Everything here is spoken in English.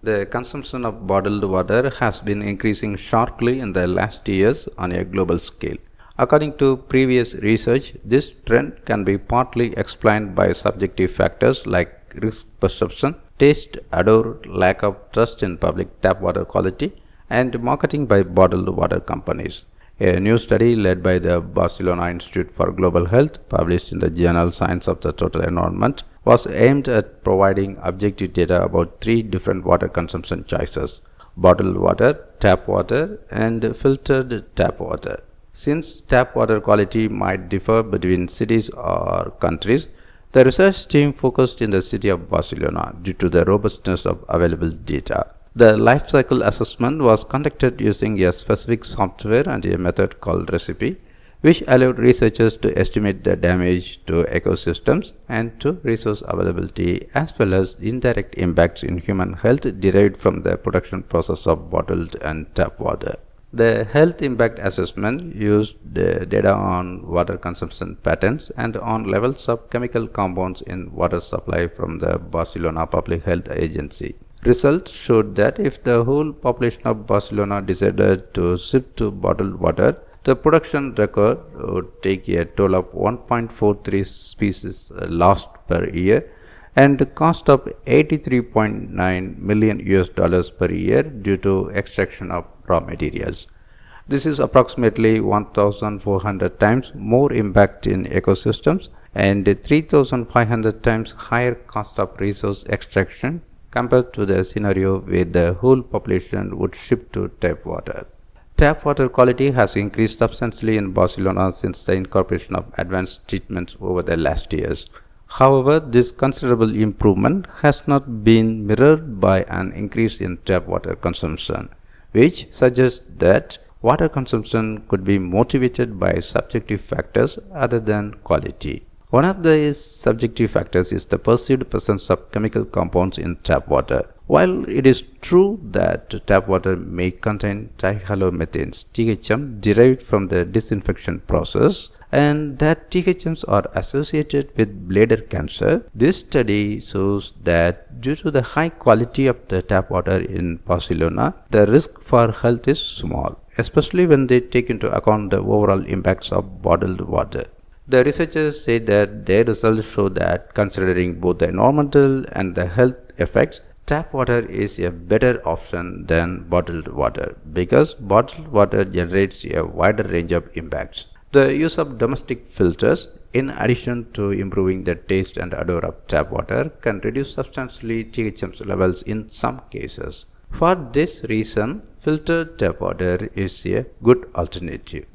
The consumption of bottled water has been increasing sharply in the last years on a global scale. According to previous research, this trend can be partly explained by subjective factors like risk perception, taste, odor, lack of trust in public tap water quality, and marketing by bottled water companies. A new study led by the Barcelona Institute for Global Health, published in the journal Science of the Total Environment, was aimed at providing objective data about three different water consumption choices: bottled water, tap water, and filtered tap water. Since tap water quality might differ between cities or countries, the research team focused in the city of Barcelona due to the robustness of available data. The life cycle assessment was conducted using a specific software and a method called Recipe, which allowed researchers to estimate the damage to ecosystems and to resource availability, as well as indirect impacts in human health derived from the production process of bottled and tap water. The health impact assessment used the data on water consumption patterns and on levels of chemical compounds in water supply from the Barcelona Public Health Agency. Results showed that if the whole population of Barcelona decided to shift to bottled water, the production record would take a toll of 1.43 species lost per year and the cost of 83.9 million US dollars per year due to extraction of raw materials. This is approximately 1,400 times more impact in ecosystems and 3,500 times higher cost of resource extraction compared to the scenario where the whole population would shift to tap water. Tap water quality has increased substantially in Barcelona since the incorporation of advanced treatments over the last years. However, this considerable improvement has not been mirrored by an increase in tap water consumption, which suggests that water consumption could be motivated by subjective factors other than quality. One of these subjective factors is the perceived presence of chemical compounds in tap water. While it is true that tap water may contain trihalomethanes (THM) derived from the disinfection process and that THMs are associated with bladder cancer, this study shows that due to the high quality of the tap water in Barcelona, the risk for health is small, especially when they take into account the overall impacts of bottled water. The researchers say that their results show that considering both the environmental and the health effects, tap water is a better option than bottled water because bottled water generates a wider range of impacts. The use of domestic filters, in addition to improving the taste and odor of tap water, can reduce substantially THM levels in some cases. For this reason, filtered tap water is a good alternative.